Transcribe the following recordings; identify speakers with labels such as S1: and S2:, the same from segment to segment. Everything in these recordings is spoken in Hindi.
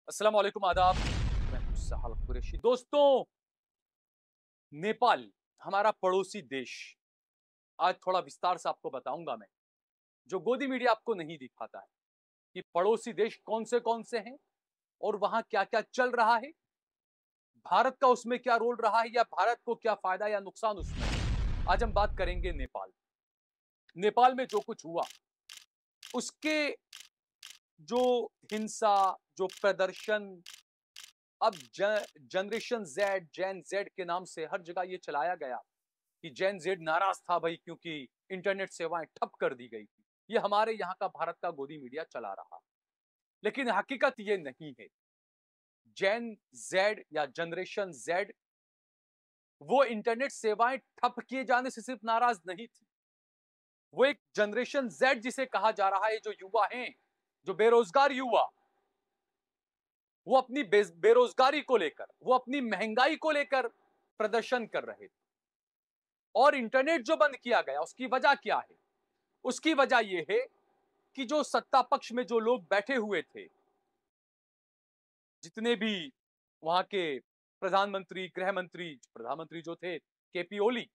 S1: अस्सलाम वालेकुम आदाब। मैं हूं साहल कुरैशी। दोस्तों, नेपाल हमारा पड़ोसी देश, आज थोड़ा विस्तार से आपको बताऊंगा मैं, जो गोदी मीडिया आपको नहीं दिखाता है कि पड़ोसी देश कौन से हैं और वहां क्या क्या चल रहा है, भारत का उसमें क्या रोल रहा है या भारत को क्या फायदा या नुकसान उसमें है। आज हम बात करेंगे नेपाल। नेपाल में जो कुछ हुआ, उसके जो हिंसा, जो प्रदर्शन, अब जनरेशन जेड, जैन जेड के नाम से हर जगह ये चलाया गया कि जैन जेड नाराज था भाई, क्योंकि इंटरनेट सेवाएं ठप कर दी गई थी। ये हमारे यहाँ का भारत का गोदी मीडिया चला रहा, लेकिन हकीकत ये नहीं है। जैन जेड या जनरेशन जेड वो इंटरनेट सेवाएं ठप किए जाने से सिर्फ नाराज नहीं थी, वो एक जनरेशन जेड जिसे कहा जा रहा है, जो युवा हैं, जो बेरोजगार युवा, वो अपनी बेरोजगारी को लेकर, वो अपनी महंगाई को लेकर प्रदर्शन कर रहे थे। और इंटरनेट जो बंद किया गया, उसकी वजह क्या है? उसकी वजह यह है कि जो सत्ता पक्ष में जो लोग बैठे हुए थे, जितने भी वहां के प्रधानमंत्री, गृह मंत्री, प्रधानमंत्री जो थे केपी ओली,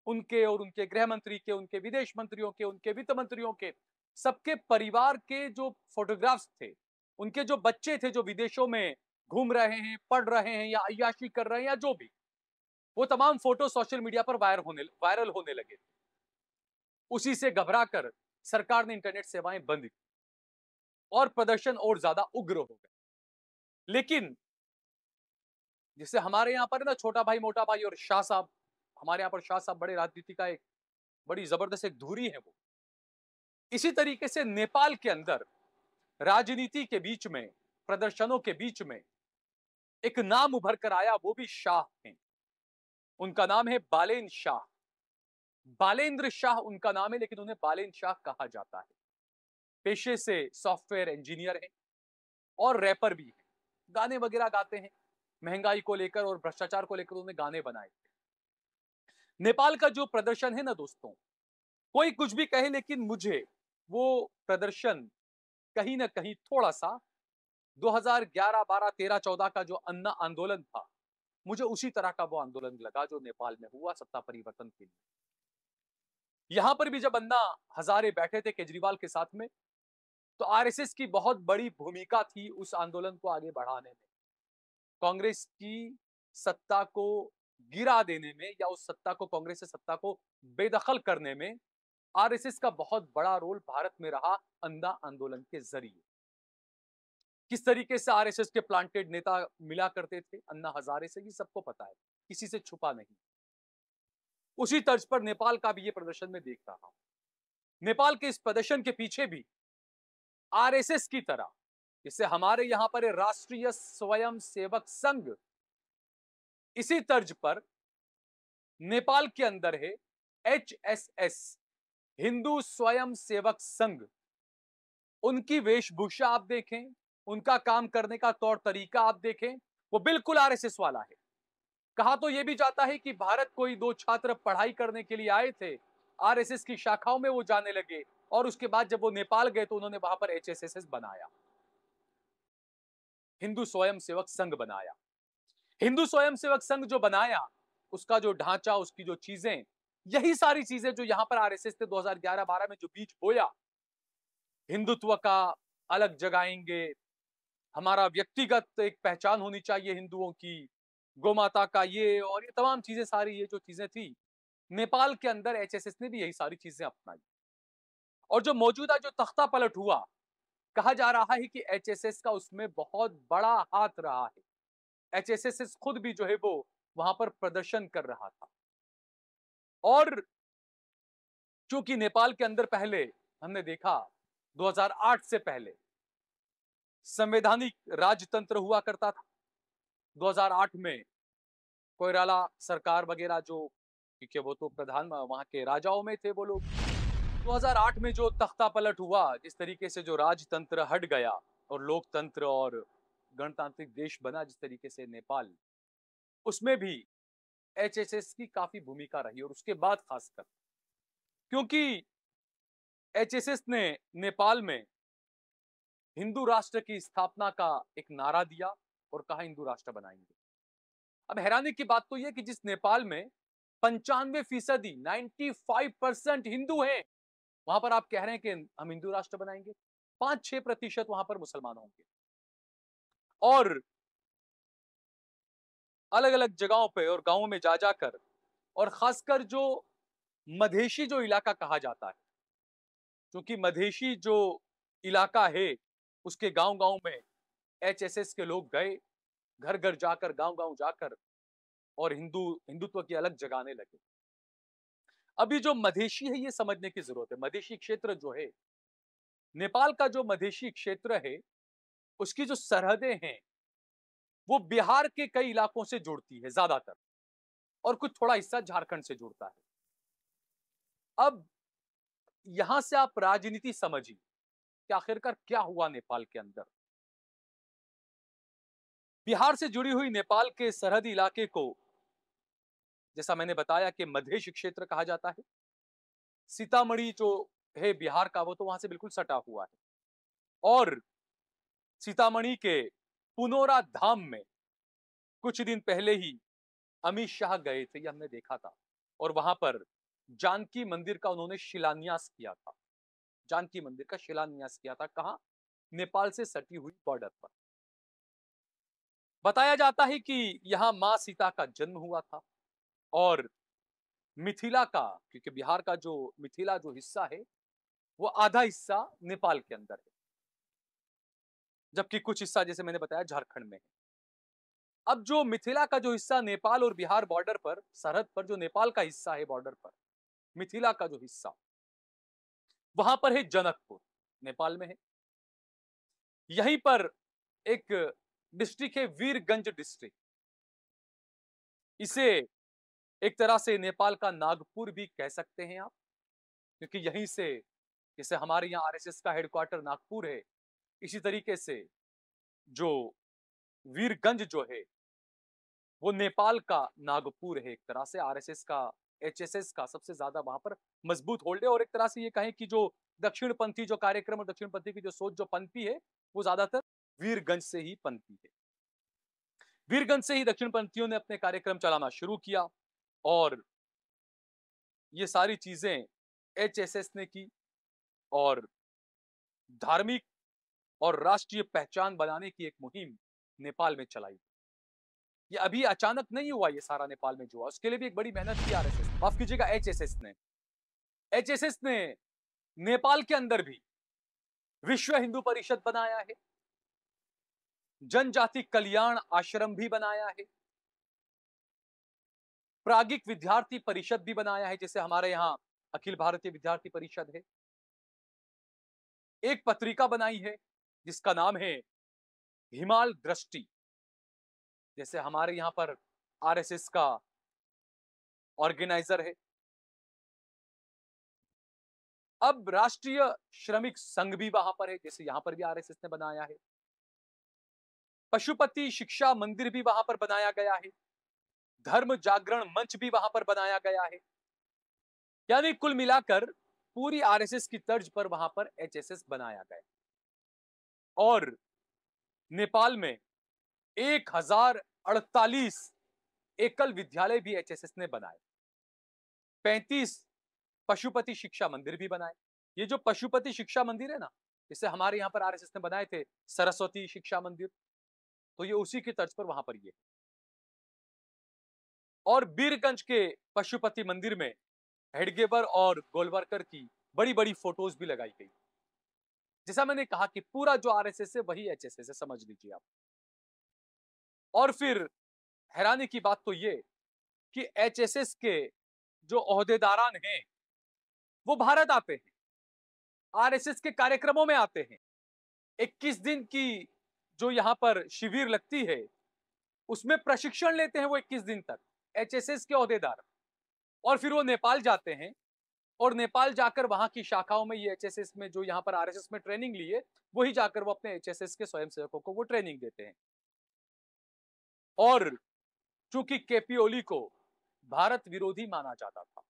S1: उनके और उनके गृह मंत्री के, उनके विदेश मंत्रियों के, उनके वित्त मंत्रियों के, सबके परिवार के जो फोटोग्राफ्स थे, उनके जो बच्चे थे जो विदेशों में घूम रहे हैं, पढ़ रहे हैं या अय्याशी कर रहे हैं या जो भी, वो तमाम फोटो सोशल मीडिया पर वायरल होने लगे। उसी से घबराकर सरकार ने इंटरनेट सेवाएं बंद की और प्रदर्शन और ज्यादा उग्र हो गए। लेकिन जिससे हमारे यहाँ पर ना छोटा भाई, मोटा भाई और शाह साहब, हमारे यहाँ पर शाह साहब बड़े राजनीति का एक बड़ी जबरदस्त एक धुरी है वो। इसी तरीके से नेपाल के अंदर राजनीति के बीच में, प्रदर्शनों के बीच में एक नाम उभर कर आया, वो भी शाह हैं। उनका नाम है बालेन शाह। बालेंद्र शाह उनका नाम है, लेकिन उन्हें बालेन शाह कहा जाता है। पेशे से सॉफ्टवेयर इंजीनियर हैं और रैपर भी हैं, गाने वगैरह गाते हैं। महंगाई को लेकर और भ्रष्टाचार को लेकर उन्होंने गाने बनाए थे। नेपाल का जो प्रदर्शन है ना दोस्तों, कोई कुछ भी कहे, लेकिन मुझे वो प्रदर्शन कहीं ना कहीं थोड़ा सा 2011, 12, 13, 14 का जो अन्ना आंदोलन था, मुझे उसी तरह का वो आंदोलन लगा जो नेपाल में हुआ सत्ता परिवर्तन के लिए। यहां पर भी जब अन्ना हजारे बैठे थे केजरीवाल के साथ में, तो आरएसएस की बहुत बड़ी भूमिका थी उस आंदोलन को आगे बढ़ाने में, कांग्रेस की सत्ता को गिरा देने में या उस सत्ता को, कांग्रेस से सत्ता को बेदखल करने में आरएसएस का बहुत बड़ा रोल भारत में रहा। अंधा आंदोलन के जरिए किस तरीके से आरएसएस के प्लांटेड नेता मिला करते थे अन्ना हजारे से, ये सबको पता है, किसी से छुपा नहीं। उसी तर्ज पर नेपाल का भी ये प्रदर्शन में देख रहा हूं। नेपाल के इस प्रदर्शन के पीछे भी आरएसएस की तरह, जैसे हमारे यहां पर राष्ट्रीय स्वयं सेवक संघ, इसी तर्ज पर नेपाल के अंदर है एचएसएस, हिंदू स्वयं सेवक संघ। उनकी वेशभूषा आप देखें, उनका काम करने का तौर तरीका आप देखें, वो बिल्कुल आरएसएस वाला है। कहा तो यह भी जाता है कि भारत कोई दो छात्र पढ़ाई करने के लिए आए थे, आरएसएस की शाखाओं में वो जाने लगे और उसके बाद जब वो नेपाल गए तो उन्होंने वहां पर एचएसएस बनाया, हिंदू स्वयं सेवक संघ बनाया। हिंदू स्वयं सेवक संघ जो बनाया, उसका जो ढांचा, उसकी जो चीजें, यही सारी चीजें जो यहां पर आरएसएस ने 2011-12 में जो बीज बोया, हिंदुत्व का अलग जगाएंगे, हमारा व्यक्तिगत एक पहचान होनी चाहिए हिंदुओं की, गोमाता का ये और ये तमाम चीजें, सारी ये जो चीजें थी, नेपाल के अंदर एचएसएस ने भी यही सारी चीजें अपनाई। और जो मौजूदा जो तख्ता पलट हुआ, कहा जा रहा है कि एचएसएस का उसमें बहुत बड़ा हाथ रहा है। एचएसएस खुद भी जो है वो वहां पर प्रदर्शन कर रहा था। और चूंकि नेपाल के अंदर पहले हमने देखा, 2008 से पहले संवैधानिक राजतंत्र हुआ करता था। 2008 में कोइराला सरकार वगैरह जो, क्योंकि वो तो प्रधान वहां के राजाओं में थे वो लोग, 2008 में जो तख्ता पलट हुआ, जिस तरीके से जो राजतंत्र हट गया और लोकतंत्र और गणतांत्रिक देश बना जिस तरीके से नेपाल, उसमें भी एचएसएस की काफी भूमिका रही। और उसके बाद खासकर क्योंकि एचएसएस ने नेपाल में हिंदू राष्ट्र की स्थापना का एक नारा दिया और कहा हिंदू राष्ट्र बनाएंगे। अब हैरानी की बात तो यह कि जिस नेपाल में 95% 95% हिंदू हैं, वहां पर आप कह रहे हैं कि हम हिंदू राष्ट्र बनाएंगे। 5-6% वहां पर मुसलमान होंगे। और अलग अलग जगहों पे और गांवों में जा जाकर, और खासकर जो मधेशी जो इलाका कहा जाता है, क्योंकि मधेशी जो इलाका है उसके गांव गांव में एचएसएस के लोग गए, घर घर जाकर, गांव गांव जाकर, और हिंदुत्व की अलग जगाने लगे। अभी जो मधेशी है ये समझने की जरूरत है। मधेशी क्षेत्र जो है, नेपाल का जो मधेशी क्षेत्र है, उसकी जो सरहदें हैं वो बिहार के कई इलाकों से जुड़ती है ज्यादातर, और कुछ थोड़ा हिस्सा झारखंड से जुड़ता है। अब यहां से आप राजनीति समझिए कि आखिरकार क्या हुआ नेपाल के अंदर। बिहार से जुड़ी हुई नेपाल के सरहदी इलाके को, जैसा मैंने बताया कि मधेश क्षेत्र कहा जाता है। सीतामढ़ी जो है बिहार का, वो तो वहां से बिल्कुल सटा हुआ है। और सीतामढ़ी के पुनौरा धाम में कुछ दिन पहले ही अमित शाह गए थे, ये हमने देखा था। और वहां पर जानकी मंदिर का उन्होंने शिलान्यास किया था। जानकी मंदिर का शिलान्यास किया था। कहां? नेपाल से सटी हुई बॉर्डर पर। बताया जाता है कि यहां मां सीता का जन्म हुआ था। और मिथिला का, क्योंकि बिहार का जो मिथिला जो हिस्सा है वो आधा हिस्सा नेपाल के अंदर है, जबकि कुछ हिस्सा, जैसे मैंने बताया, झारखंड में है। अब जो मिथिला का जो हिस्सा नेपाल और बिहार बॉर्डर पर, सरहद पर, जो नेपाल का हिस्सा है बॉर्डर पर, मिथिला का जो हिस्सा, वहां पर है जनकपुर, नेपाल में है। यहीं पर एक डिस्ट्रिक्ट है, वीरगंज डिस्ट्रिक्ट। इसे एक तरह से नेपाल का नागपुर भी कह सकते हैं आप, क्योंकि यहीं से, जैसे हमारे यहाँ आरएसएस का हेडक्वार्टर नागपुर है, इसी तरीके से जो वीरगंज जो है वो नेपाल का नागपुर है। एक तरह से आरएसएस का, एचएसएस का सबसे ज्यादा वहां पर मजबूत होल्ड है। और एक तरह से ये कहें कि जो दक्षिणपंथी जो कार्यक्रम और दक्षिणपंथी की जो सोच जो पनपी है, वो ज्यादातर वीरगंज से ही पनपी है। वीरगंज से ही दक्षिणपंथियों ने अपने कार्यक्रम चलाना शुरू किया, और ये सारी चीजें एचएसएस ने की, और धार्मिक और राष्ट्रीय पहचान बनाने की एक मुहिम नेपाल में चलाई। ये अभी अचानक नहीं हुआ, ये सारा नेपाल में जो हुआ, उसके लिए भी एक बड़ी मेहनत की आरएसएस, माफ कीजिएगा, एचएसएस ने नेपाल के अंदर भी विश्व हिंदू परिषद बनाया है, जनजाति कल्याण आश्रम भी बनाया है, प्राज्ञिक विद्यार्थी परिषद भी बनाया है, जैसे हमारे यहां अखिल भारतीय विद्यार्थी परिषद है। एक पत्रिका बनाई है जिसका नाम है हिमाल दृष्टि, जैसे हमारे यहां पर आरएसएस का ऑर्गेनाइजर है। अब राष्ट्रीय श्रमिक संघ भी वहां पर है, जैसे यहां पर भी आरएसएस ने बनाया है। पशुपति शिक्षा मंदिर भी वहां पर बनाया गया है। धर्म जागरण मंच भी वहां पर बनाया गया है। यानी कुल मिलाकर पूरी आरएसएस की तर्ज पर वहां पर एचएसएस बनाया गया। और नेपाल में 1048 एकल विद्यालय भी एचएसएस ने बनाए। 35 पशुपति शिक्षा मंदिर भी बनाए। ये जो पशुपति शिक्षा मंदिर है ना, जिसे हमारे यहां पर आरएसएस ने बनाए थे, सरस्वती शिक्षा मंदिर, तो ये उसी की तर्ज पर वहां पर ये। और बीरगंज के पशुपति मंदिर में हेडगेवर और गोलवरकर की बड़ी बड़ी फोटोज भी लगाई गई। जैसा मैंने कहा कि पूरा जो आरएसएस है वही एचएसएस है, समझ लीजिए आप। और फिर हैरानी की बात तो ये कि एचएसएस के जो ओहदेदारान हैं वो भारत आते हैं, आरएसएस के कार्यक्रमों में आते हैं। 21 दिन की जो यहां पर शिविर लगती है उसमें प्रशिक्षण लेते हैं वो 21 दिन तक एचएसएस के ओहदेदार। और फिर वो नेपाल जाते हैं, और नेपाल जाकर वहां की शाखाओं में ये एचएसएस में जो यहां पर आरएसएस में ट्रेनिंग लिए, वही जाकर वो अपने एचएसएस के स्वयंसेवकों को वो ट्रेनिंग देते हैं। और चूंकि केपी ओली को भारत विरोधी माना जाता था,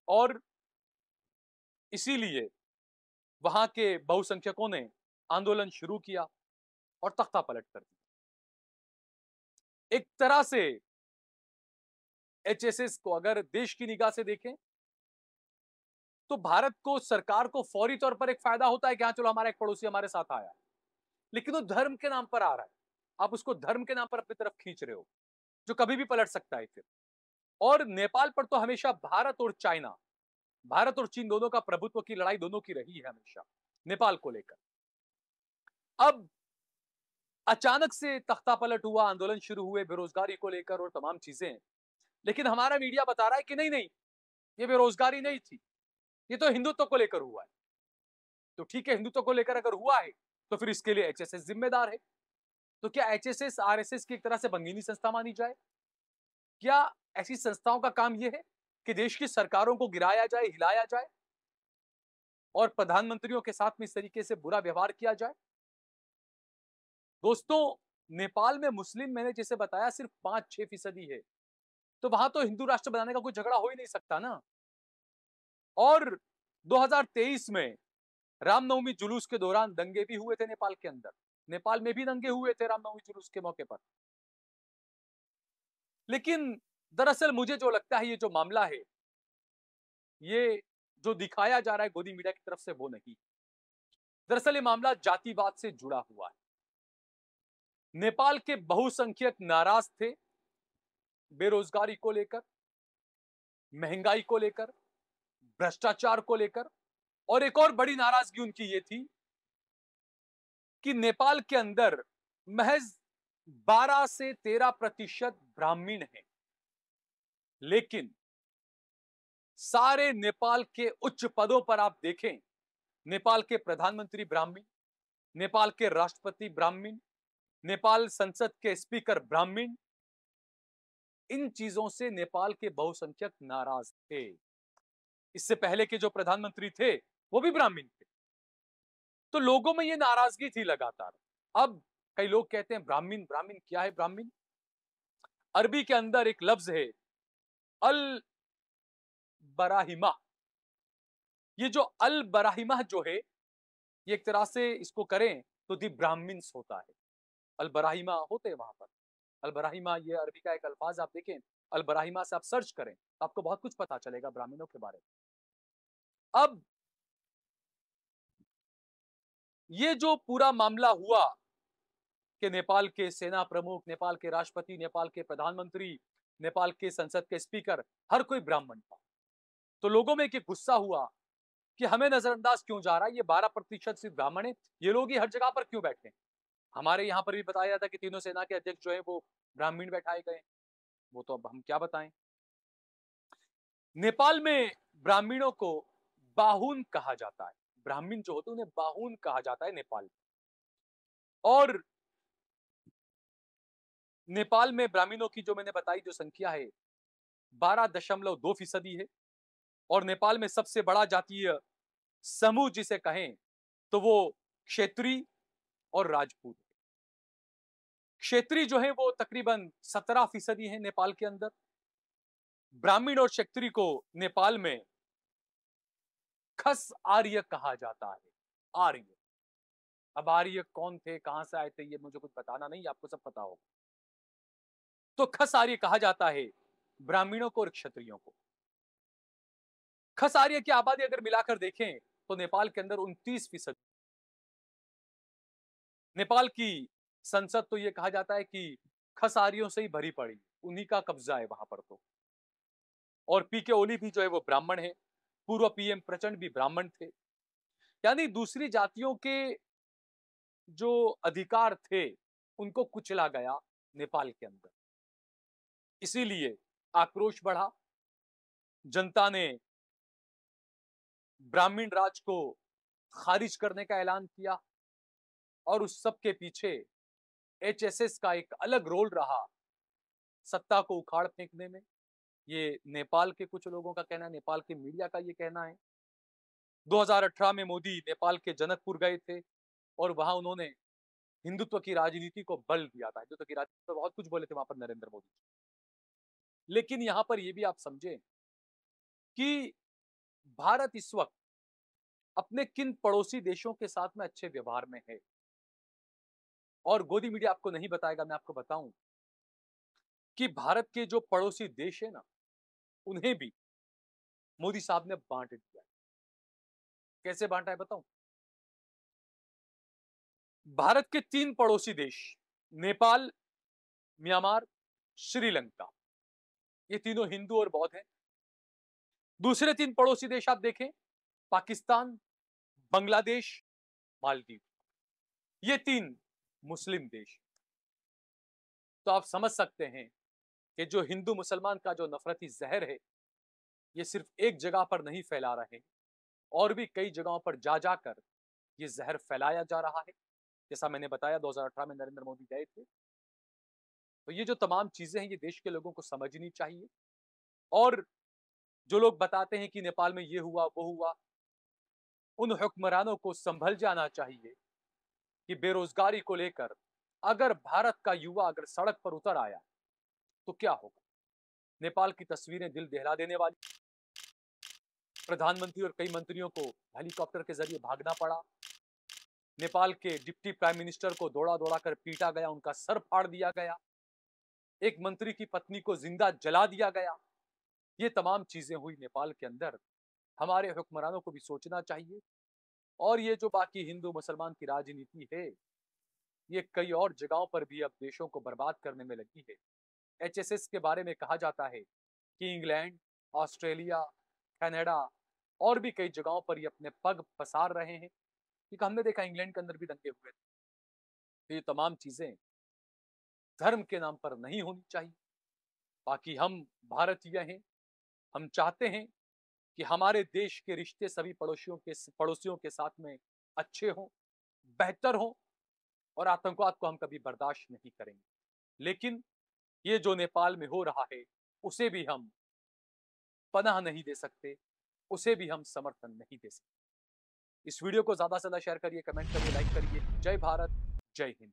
S1: और इसीलिए वहां के बहुसंख्यकों ने आंदोलन शुरू किया और तख्ता पलट कर दिया। एक तरह से एचएसएस को अगर देश की निगाह से देखें तो भारत को, सरकार को फौरी तौर पर एक फायदा होता है कि हाँ चलो हमारा एक पड़ोसी हमारे साथ आया, लेकिन वो धर्म के नाम पर आ रहा है। आप उसको धर्म के नाम पर अपनी तरफ खींच रहे हो, जो कभी भी पलट सकता है फिर। और नेपाल पर तो हमेशा भारत और चाइना, भारत और चीन दोनों का प्रभुत्व की लड़ाई दोनों की रही है हमेशा नेपाल को लेकर। अब अचानक से तख्ता पलट हुआ, आंदोलन शुरू हुए बेरोजगारी को लेकर और तमाम चीजें, लेकिन हमारा मीडिया बता रहा है कि नहीं नहीं, ये बेरोजगारी नहीं थी, ये तो हिंदुत्व को लेकर हुआ है। तो ठीक है, हिंदुत्व को लेकर अगर हुआ है तो फिर इसके लिए एचएसएस जिम्मेदार है। तो क्या एचएसएस आरएसएस की एक तरह से भंगीनी संस्था मानी जाए? क्या ऐसी संस्थाओं का काम यह है कि देश की सरकारों को गिराया जाए, हिलाया जाए और प्रधानमंत्रियों के साथ में इस तरीके से बुरा व्यवहार किया जाए? दोस्तों, नेपाल में मुस्लिम, मैंने जैसे बताया, सिर्फ 5-6% है, तो वहां तो हिंदू राष्ट्र बनाने का कोई झगड़ा हो ही नहीं सकता ना। और 2023 में रामनवमी जुलूस के दौरान दंगे भी हुए थे नेपाल के अंदर, नेपाल में भी दंगे हुए थे रामनवमी जुलूस के मौके पर। लेकिन दरअसल मुझे जो लगता है, ये जो मामला है, ये जो दिखाया जा रहा है गोदी मीडिया की तरफ से, वो नहीं। दरअसल ये मामला जातिवाद से जुड़ा हुआ है। नेपाल के बहुसंख्यक नाराज थे बेरोजगारी को लेकर, महंगाई को लेकर, भ्रष्टाचार को लेकर, और एक और बड़ी नाराजगी उनकी ये थी कि नेपाल के अंदर महज 12 से 13% ब्राह्मण हैं, लेकिन सारे नेपाल के उच्च पदों पर आप देखें, नेपाल के प्रधानमंत्री ब्राह्मण, नेपाल के राष्ट्रपति ब्राह्मण, नेपाल संसद के स्पीकर ब्राह्मण। इन चीजों से नेपाल के बहुसंख्यक नाराज थे। इससे पहले के जो प्रधानमंत्री थे वो भी ब्राह्मण थे, तो लोगों में ये नाराजगी थी लगातार। अब कई लोग कहते हैं ब्राह्मण, ब्राह्मण क्या है? ब्राह्मण अरबी के अंदर एक लफ्ज है अल बराहिमा। ये जो अल बराहिमा जो है, ये एक तरह से इसको करें तो दी ब्राह्मण्स होता है। अल बराहिमा होते हैं वहां पर। अल बराहिमा ये अरबी का एक अल्फाज, आप देखें, अल बराहिमा से आप सर्च करें तो आपको बहुत कुछ पता चलेगा ब्राह्मणों के बारे में। अब ये जो पूरा मामला हुआ कि नेपाल के सेना प्रमुख, नेपाल के राष्ट्रपति, नेपाल के प्रधानमंत्री, नेपाल के संसद के स्पीकर, हर कोई ब्राह्मण था, तो लोगों में एक गुस्सा हुआ कि हमें नजरअंदाज क्यों जा रहा है, ये 12% सिर्फ ब्राह्मण है, ये लोग ही हर जगह पर क्यों बैठे हैं? हमारे यहां पर भी बताया जाता है कि तीनों सेना के अध्यक्ष जो है वो ब्राह्मण बैठाए गए, वो तो अब हम क्या बताएं। नेपाल में ब्राह्मणों को बाहुन कहा जाता है, ब्राह्मण जो होते हैं उन्हें बाहुन कहा जाता है नेपाल में। और नेपाल में ब्राह्मणों की जो मैंने बताई जो संख्या है 12.2% है, और नेपाल में सबसे बड़ा जातीय समूह जिसे कहें तो वो क्षेत्रीय और राजपूत। क्षेत्रीय जो है वो तकरीबन 17% है नेपाल के अंदर। ब्राह्मण और क्षेत्रीय को नेपाल में खस आर्य कहा जाता है। आर्य, अब आर्य कौन थे, कहां से आए थे, ये मुझे कुछ बताना नहीं, आपको सब पता होगा। तो खस आर्य कहा जाता है ब्राह्मणों को और क्षत्रियों को। खस आर्य की आबादी अगर मिलाकर देखें तो नेपाल के अंदर 29%। नेपाल की संसद तो ये कहा जाता है कि खस आर्यों से ही भरी पड़ी, उन्हीं का कब्जा है वहां पर तो। और पीके ओली भी जो है वो ब्राह्मण है, पूर्व पीएम प्रचंड भी ब्राह्मण थे। यानी दूसरी जातियों के जो अधिकार थे उनको कुचला गया नेपाल के अंदर। इसीलिए आक्रोश बढ़ा, जनता ने ब्राह्मण राज को खारिज करने का ऐलान किया, और उस सब के पीछे एचएसएस का एक अलग रोल रहा सत्ता को उखाड़ फेंकने में। ये नेपाल के कुछ लोगों का कहना है, नेपाल के मीडिया का ये कहना है। 2018 में मोदी नेपाल के जनकपुर गए थे और वहां उन्होंने हिंदुत्व की राजनीति को बल दिया था। हिंदुत्व की राजनीति पर बहुत कुछ बोले थे वहां पर नरेंद्र मोदी। लेकिन यहां पर यह भी आप समझें कि भारत इस वक्त अपने किन पड़ोसी देशों के साथ में अच्छे व्यवहार में है। और गोदी मीडिया आपको नहीं बताएगा, मैं आपको बताऊं कि भारत के जो पड़ोसी देश है ना, उन्हें भी मोदी साहब ने बांट दिया है। कैसे बांटा है बताऊं? भारत के 3 पड़ोसी देश, नेपाल, म्यांमार, श्रीलंका, ये तीनों हिंदू और बौद्ध हैं। दूसरे 3 पड़ोसी देश आप देखें, पाकिस्तान, बांग्लादेश, मालदीव, ये 3 मुस्लिम देश। तो आप समझ सकते हैं कि जो हिंदू मुसलमान का जो नफरती जहर है, ये सिर्फ एक जगह पर नहीं फैला रहे, और भी कई जगहों पर जा जाकर ये जहर फैलाया जा रहा है। जैसा मैंने बताया 2018 में नरेंद्र मोदी गए थे। तो ये जो तमाम चीजें हैं, ये देश के लोगों को समझनी चाहिए। और जो लोग बताते हैं कि नेपाल में ये हुआ वो हुआ, उन हुक्मरानों को संभल जाना चाहिए कि बेरोजगारी को लेकर अगर भारत का युवा अगर सड़क पर उतर आया तो क्या होगा। नेपाल की तस्वीरें दिल दहला देने वाली। प्रधानमंत्री और कई मंत्रियों को हेलीकॉप्टर के जरिए भागना पड़ा। नेपाल के डिप्टी प्राइम मिनिस्टर को दौड़ा दौड़ा कर पीटा गया, उनका सर फाड़ दिया गया। एक मंत्री की पत्नी को जिंदा जला दिया गया। ये तमाम चीजें हुई नेपाल के अंदर। हमारे हुक्मरानों को भी सोचना चाहिए। और ये जो बाकी हिंदू मुसलमान की राजनीति है, ये कई और जगहों पर भी अब देशों को बर्बाद करने में लगी है। एचएसएस के बारे में कहा जाता है कि इंग्लैंड, ऑस्ट्रेलिया, कनाडा और भी कई जगहों पर ये अपने पग पसार रहे हैं, क्योंकि हमने देखा इंग्लैंड के अंदर भी दंगे हुए थे। तो ये तमाम चीजें धर्म के नाम पर नहीं होनी चाहिए। बाकी हम भारतीय हैं, हम चाहते हैं कि हमारे देश के रिश्ते सभी पड़ोसियों के साथ में अच्छे हों, बेहतर हों, और आतंकवाद को हम कभी बर्दाश्त नहीं करेंगे। लेकिन ये जो नेपाल में हो रहा है, उसे भी हम पनाह नहीं दे सकते, उसे भी हम समर्थन नहीं दे सकते। इस वीडियो को ज्यादा से ज्यादा शेयर करिए, कमेंट करिए, लाइक करिए। जय भारत, जय हिंद।